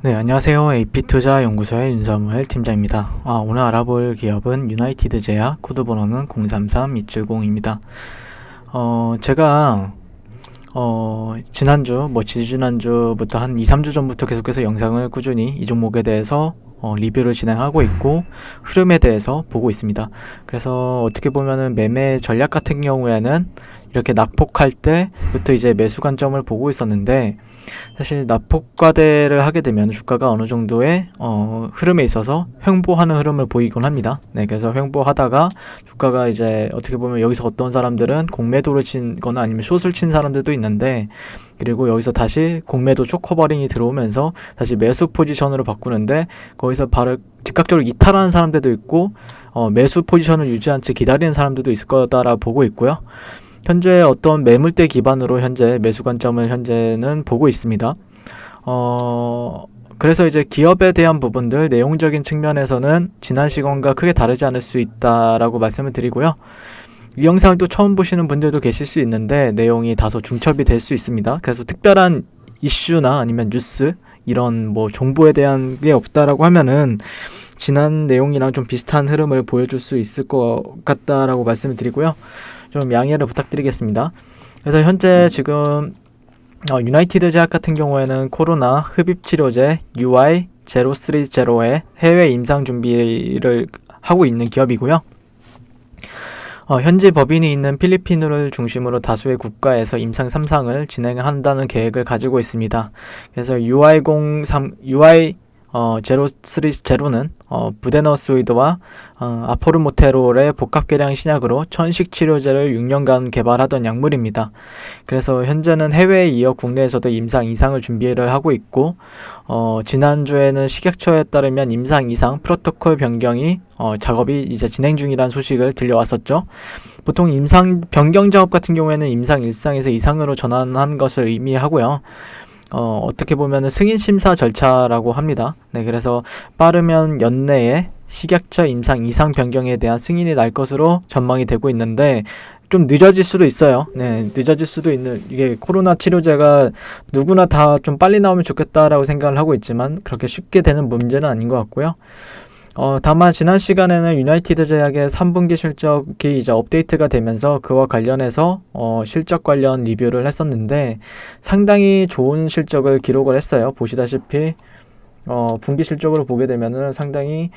네, 안녕하세요. AP투자연구소의 윤사무엘 팀장입니다. 오늘 알아볼 기업은 유나이티드 제약, 코드 번호는 033270입니다. 제가 지난주, 지지난주부터 한 2, 3주 전부터 계속해서 영상을 꾸준히 이 종목에 대해서 리뷰를 진행하고 있고 흐름에 대해서 보고 있습니다. 그래서 어떻게 보면은 매매 전략 같은 경우에는 이렇게 낙폭할 때부터 이제 매수 관점을 보고 있었는데, 사실 낙폭과대를 하게 되면 주가가 어느 정도의 흐름에 있어서 횡보하는 흐름을 보이곤 합니다. 네, 그래서 횡보하다가 주가가 이제 어떻게 보면 여기서 어떤 사람들은 공매도를 친 거나 아니면 숏을 친 사람들도 있는데, 그리고 여기서 다시 공매도 쇼커버링이 들어오면서 다시 매수 포지션으로 바꾸는데, 거기서 바로 즉각적으로 이탈하는 사람들도 있고 매수 포지션을 유지한 채 기다리는 사람들도 있을 거다라 보고 있고요. 현재 어떤 매물대 기반으로 현재 매수 관점을 현재는 보고 있습니다. 그래서 이제 기업에 대한 부분들 내용적인 측면에서는 지난 시간과 크게 다르지 않을 수 있다라고 말씀을 드리고요. 이 영상을 또 처음 보시는 분들도 계실 수 있는데 내용이 다소 중첩이 될 수 있습니다. 그래서 특별한 이슈나 아니면 뉴스 이런 정보에 대한 게 없다라고 하면은 지난 내용이랑 좀 비슷한 흐름을 보여줄 수 있을 것 같다라고 말씀을 드리고요. 좀 양해를 부탁드리겠습니다. 그래서 현재 지금 유나이티드 제약 같은 경우에는 코로나 흡입치료제 UI030의 해외 임상 준비를 하고 있는 기업이고요. 현지 법인이 있는 필리핀을 중심으로 다수의 국가에서 임상 3상을 진행한다는 계획을 가지고 있습니다. 그래서 UI030는 부데너스오이드와 아포르모테롤의 복합계량 신약으로 천식 치료제를 6년간 개발하던 약물입니다. 그래서 현재는 해외에 이어 국내에서도 임상 2상을 준비를 하고 있고, 지난주에는 식약처에 따르면 임상 2상 프로토콜 변경이 작업이 이제 진행 중이라는 소식을 들려왔었죠. 보통 임상 변경 작업 같은 경우에는 임상 1상에서 2상으로 전환한 것을 의미하고요. 어떻게 보면은 승인 심사 절차라고 합니다. 네, 그래서 빠르면 연내에 식약처 임상 2상 변경에 대한 승인이 날 것으로 전망이 되고 있는데, 좀 늦어질 수도 있어요. 네, 늦어질 수도 있는, 이게 코로나 치료제가 누구나 다 좀 빨리 나오면 좋겠다라고 생각을 하고 있지만 그렇게 쉽게 되는 문제는 아닌 것 같고요. 다만 지난 시간에는 유나이티드 제약의 3분기 실적이 이제 업데이트가 되면서 그와 관련해서 실적 관련 리뷰를 했었는데 상당히 좋은 실적을 기록을 했어요. 보시다시피 분기 실적으로 보게 되면은 상당히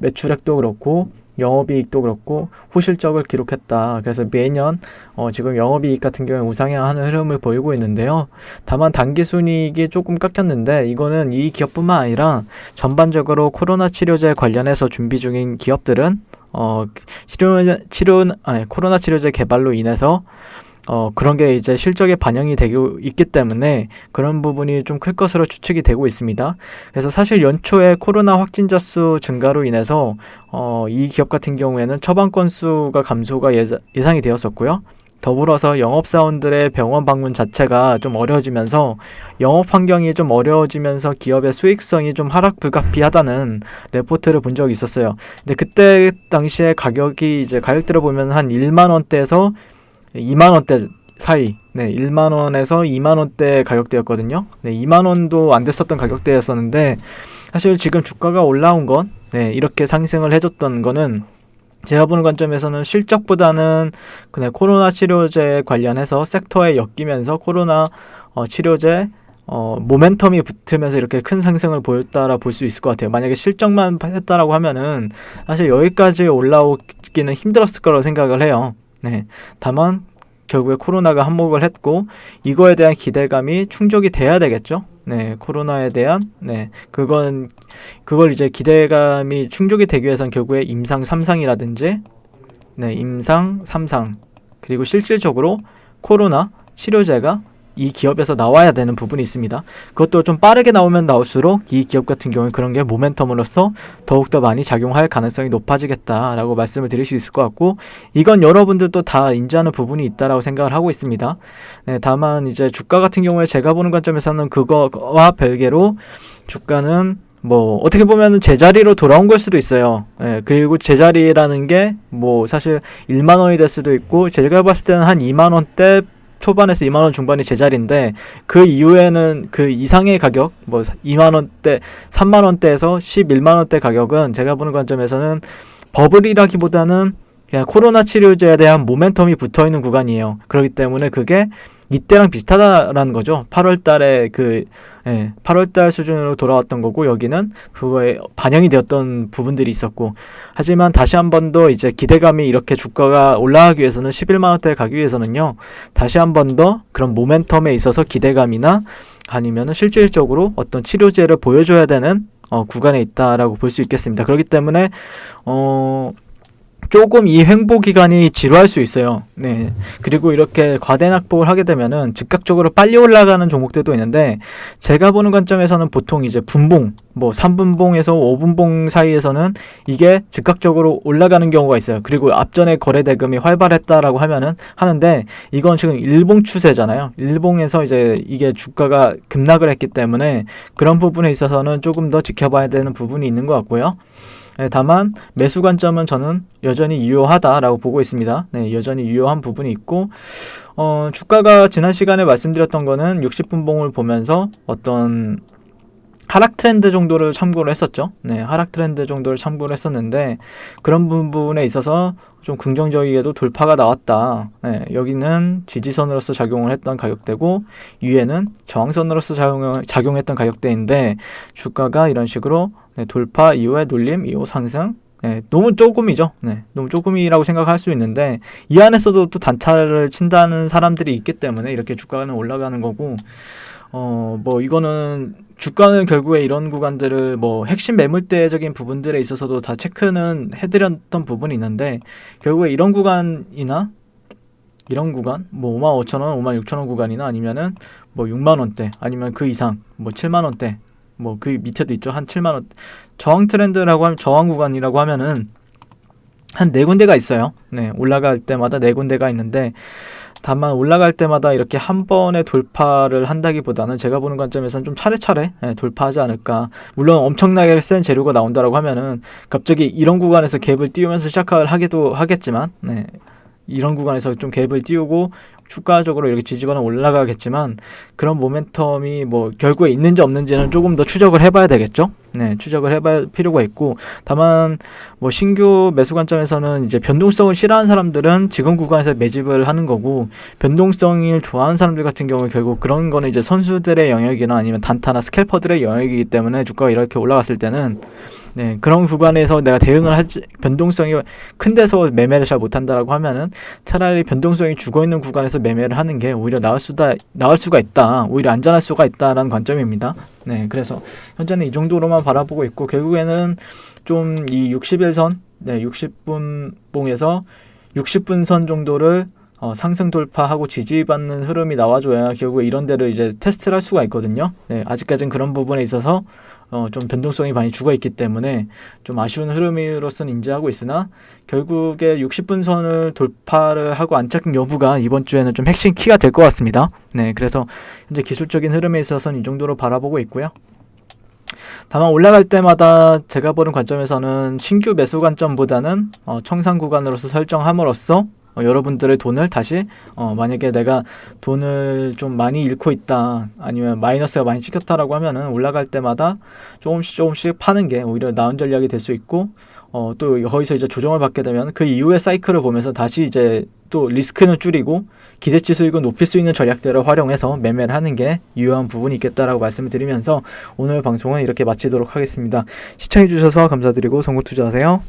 매출액도 그렇고 영업이익도 그렇고 후실적을 기록했다. 그래서 매년 지금 영업이익 같은 경우에 우상향하는 흐름을 보이고 있는데요. 다만 단기순이익이 조금 깎였는데 이거는 이 기업뿐만 아니라 전반적으로 코로나 치료제 관련해서 준비 중인 기업들은 코로나 치료제 개발로 인해서 그런 게 이제 실적에 반영이 되고 있기 때문에 그런 부분이 좀 클 것으로 추측이 되고 있습니다. 그래서 사실 연초에 코로나 확진자 수 증가로 인해서 이 기업 같은 경우에는 처방 건수가 감소가 예상이 되었었고요. 더불어서 영업사원들의 병원 방문 자체가 좀 어려워지면서 영업 환경이 좀 어려워지면서 기업의 수익성이 좀 하락 불가피하다는 레포트를 본 적이 있었어요. 근데 그때 당시에 가격대로 보면 한 1만원대에서 2만원대 사이, 네, 1만원에서 2만원대 가격대였거든요. 네, 2만원도 안 됐었던 가격대였었는데, 사실 지금 주가가 올라온 건, 네, 이렇게 상승을 해줬던 거는, 제가 보는 관점에서는 실적보다는 그냥 코로나 치료제 관련해서 섹터에 엮이면서 코로나 치료제 모멘텀이 붙으면서 이렇게 큰 상승을 보였다라 볼 수 있을 것 같아요. 만약에 실적만 했다라고 하면은 사실 여기까지 올라오기는 힘들었을 거라고 생각을 해요. 네, 다만 결국에 코로나가 한몫을 했고 이거에 대한 기대감이 충족이 돼야 되겠죠. 네, 코로나에 대한 그걸 이제 기대감이 충족이 되기 위해서는 결국에 임상 3상이라든지 임상 3상 그리고 실질적으로 코로나 치료제가 이 기업에서 나와야 되는 부분이 있습니다. 그것도 좀 빠르게 나오면 나올수록 이 기업 같은 경우는 그런 게 모멘텀으로서 더욱더 많이 작용할 가능성이 높아지겠다라고 말씀을 드릴 수 있을 것 같고, 이건 여러분들도 다 인지하는 부분이 있다라고 생각을 하고 있습니다. 네, 다만 이제 주가 같은 경우에 제가 보는 관점에서는 그거와 별개로 주가는 어떻게 보면은 제자리로 돌아온 걸 수도 있어요. 예, 그리고 제자리라는 게 사실 1만원이 될 수도 있고, 제가 봤을 때는 한 2만원대 초반에서 2만 원 중반이 제자리인데 그 이후에는 그 이상의 가격 뭐 2만 원대, 3만 원대에서 11만 원대 가격은 제가 보는 관점에서는 버블이라기보다는 그냥 코로나 치료제에 대한 모멘텀이 붙어있는 구간이에요. 그렇기 때문에 그게 이때랑 비슷하다라는 거죠. 8월 달에 8월 달 수준으로 돌아왔던 거고, 여기는 그거에 반영이 되었던 부분들이 있었고, 하지만 다시 한 번 더 이제 기대감이 이렇게 주가가 올라가기 위해서는 11만 원대에 가기 위해서는요, 다시 한 번 더 그런 모멘텀에 있어서 기대감이나 아니면은 실질적으로 어떤 치료제를 보여줘야 되는 구간에 있다라고 볼 수 있겠습니다. 그렇기 때문에 조금 이 횡보 기간이 지루할 수 있어요. 네. 그리고 이렇게 과대낙폭을 하게 되면은 즉각적으로 빨리 올라가는 종목들도 있는데, 제가 보는 관점에서는 보통 이제 분봉, 뭐 3분봉에서 5분봉 사이에서는 이게 즉각적으로 올라가는 경우가 있어요. 그리고 앞전에 거래 대금이 활발했다라고 하는데, 이건 지금 일봉 추세잖아요. 일봉에서 이제 이게 주가가 급락을 했기 때문에 그런 부분에 있어서는 조금 더 지켜봐야 되는 부분이 있는 것 같고요. 네, 다만 매수 관점은 저는 여전히 유효하다라고 보고 있습니다. 네, 여전히 유효한 부분이 있고, 주가가 지난 시간에 말씀드렸던 거는 60분봉을 보면서 어떤 하락 트렌드 정도를 참고를 했었죠. 네, 하락 트렌드 정도를 참고를 했었는데, 그런 부분에 있어서 좀 긍정적이게도 돌파가 나왔다. 네, 여기는 지지선으로서 작용을 했던 가격대고, 위에는 저항선으로서 작용했던 가격대인데, 주가가 이런 식으로 돌파 이후에 눌림 이후 상승, 너무 조금이죠. 너무 조금이라고 생각할 수 있는데, 이 안에서도 또 단차를 친다는 사람들이 있기 때문에 이렇게 주가는 올라가는 거고, 뭐 이거는 주가는 결국에 이런 구간들을 뭐 핵심 매물대적인 부분들에 있어서도 다 체크는 해드렸던 부분이 있는데, 결국에 이런 구간이나 이런 구간, 뭐 55,000원, 56,000원 구간이나 아니면은 뭐 6만원대, 아니면 그 이상, 뭐 7만원대, 뭐 그 밑에도 있죠. 한 7만원. 저항 트렌드라고 하면, 저항 구간이라고 하면은 한 4군데가 있어요. 네, 올라갈 때마다 4군데가 있는데, 다만 올라갈 때마다 이렇게 한 번에 돌파를 한다기보다는 제가 보는 관점에서는 좀 차례차례 돌파하지 않을까. 물론 엄청나게 센 재료가 나온다라고 하면은 갑자기 이런 구간에서 갭을 띄우면서 시작을 하기도 하겠지만, 이런 구간에서 좀 갭을 띄우고 추가적으로 이렇게 지지거나 올라가겠지만, 그런 모멘텀이 뭐 결국에 있는지 없는지는 조금 더 추적을 해봐야 되겠죠. 네, 추적을 해볼 필요가 있고, 다만 뭐 신규 매수 관점에서는 이제 변동성을 싫어하는 사람들은 지금 구간에서 매집을 하는 거고, 변동성을 좋아하는 사람들 같은 경우에 결국 그런 거는 이제 선수들의 영역이나 아니면 단타나 스캘퍼들의 영역이기 때문에 주가가 이렇게 올라갔을 때는 그런 구간에서 내가 대응을 하지, 변동성이 큰 데서 매매를 잘 못한다라고 하면은 차라리 변동성이 죽어있는 구간에서 매매를 하는 게 오히려 나을 수가 있다, 오히려 안전할 수가 있다라는 관점입니다. 그래서 현재는 이 정도로만 바라보고 있고, 결국에는 좀 이 60일선, 60분 봉에서 60분 선 정도를 상승 돌파하고 지지받는 흐름이 나와줘야 결국에 이런 데를 이제 테스트를 할 수가 있거든요. 아직까지는 그런 부분에 있어서 좀 변동성이 많이 죽어있기 때문에 좀 아쉬운 흐름으로서는 인지하고 있으나, 결국에 60분 선을 돌파를 하고 안착 여부가 이번 주에는 좀 핵심 키가 될 것 같습니다. 그래서 현재 기술적인 흐름에 있어서는 이 정도로 바라보고 있고요. 다만 올라갈 때마다 제가 보는 관점에서는 신규 매수 관점보다는 청산 구간으로서 설정함으로써 여러분들의 돈을 다시 만약에 내가 돈을 좀 많이 잃고 있다, 아니면 마이너스가 많이 찍혔다라고 하면은 올라갈 때마다 조금씩 파는 게 오히려 나은 전략이 될 수 있고, 또 거기서 이제 조정을 받게 되면 그 이후의 사이클을 보면서 다시 이제 또 리스크는 줄이고 기대치 수익을 높일 수 있는 전략들을 활용해서 매매를 하는 게 유효한 부분이 있겠다라고 말씀을 드리면서 오늘 방송은 이렇게 마치도록 하겠습니다. 시청해주셔서 감사드리고 선고 투자하세요.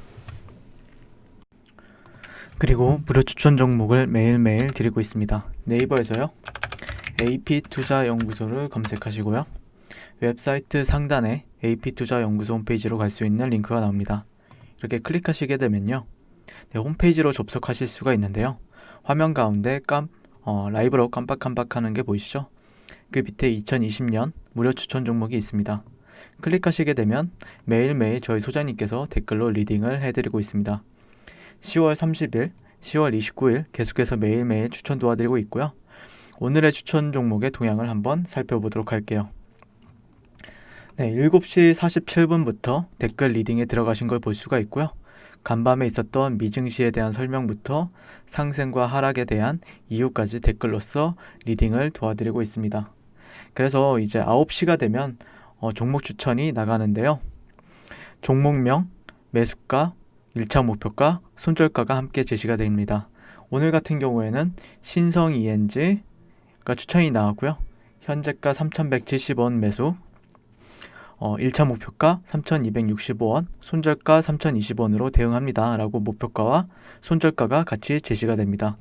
그리고 무료 추천 종목을 매일매일 드리고 있습니다. 네이버에서요, AP투자연구소를 검색하시고요, 웹사이트 상단에 AP투자연구소 홈페이지로 갈 수 있는 링크가 나옵니다. 이렇게 클릭하시게 되면요, 홈페이지로 접속하실 수가 있는데요, 화면 가운데 라이브로 깜빡깜빡하는 게 보이시죠? 그 밑에 2020년 무료 추천 종목이 있습니다. 클릭하시게 되면 매일매일 저희 소장님께서 댓글로 리딩을 해드리고 있습니다. 10월 30일, 10월 29일 계속해서 매일매일 추천 도와드리고 있고요. 오늘의 추천 종목의 동향을 한번 살펴보도록 할게요. 7시 47분부터 댓글 리딩에 들어가신 걸 볼 수가 있고요. 간밤에 있었던 미증시에 대한 설명부터 상승과 하락에 대한 이유까지 댓글로서 리딩을 도와드리고 있습니다. 그래서 이제 9시가 되면 종목 추천이 나가는데요. 종목명, 매수가, 1차 목표가, 손절가가 함께 제시가 됩니다. 오늘 같은 경우에는 신성 ENG가 추천이 나왔고요. 현재가 3,170원 매수, 1차 목표가 3,265원, 손절가 3,020원으로 대응합니다 라고 목표가와 손절가가 같이 제시가 됩니다.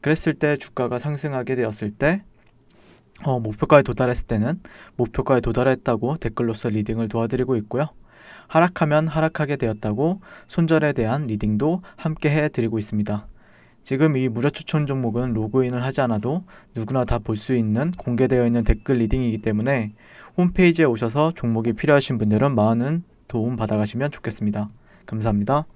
그랬을 때 주가가 상승하게 되었을 때 목표가에 도달했을 때는 목표가에 도달했다고 댓글로서 리딩을 도와드리고 있고요. 하락하면 하락하게 되었다고 손절에 대한 리딩도 함께 해드리고 있습니다. 지금 이 무료 추천 종목은 로그인을 하지 않아도 누구나 다 볼 수 있는 공개되어 있는 댓글 리딩이기 때문에 홈페이지에 오셔서 종목이 필요하신 분들은 많은 도움 받아가시면 좋겠습니다. 감사합니다.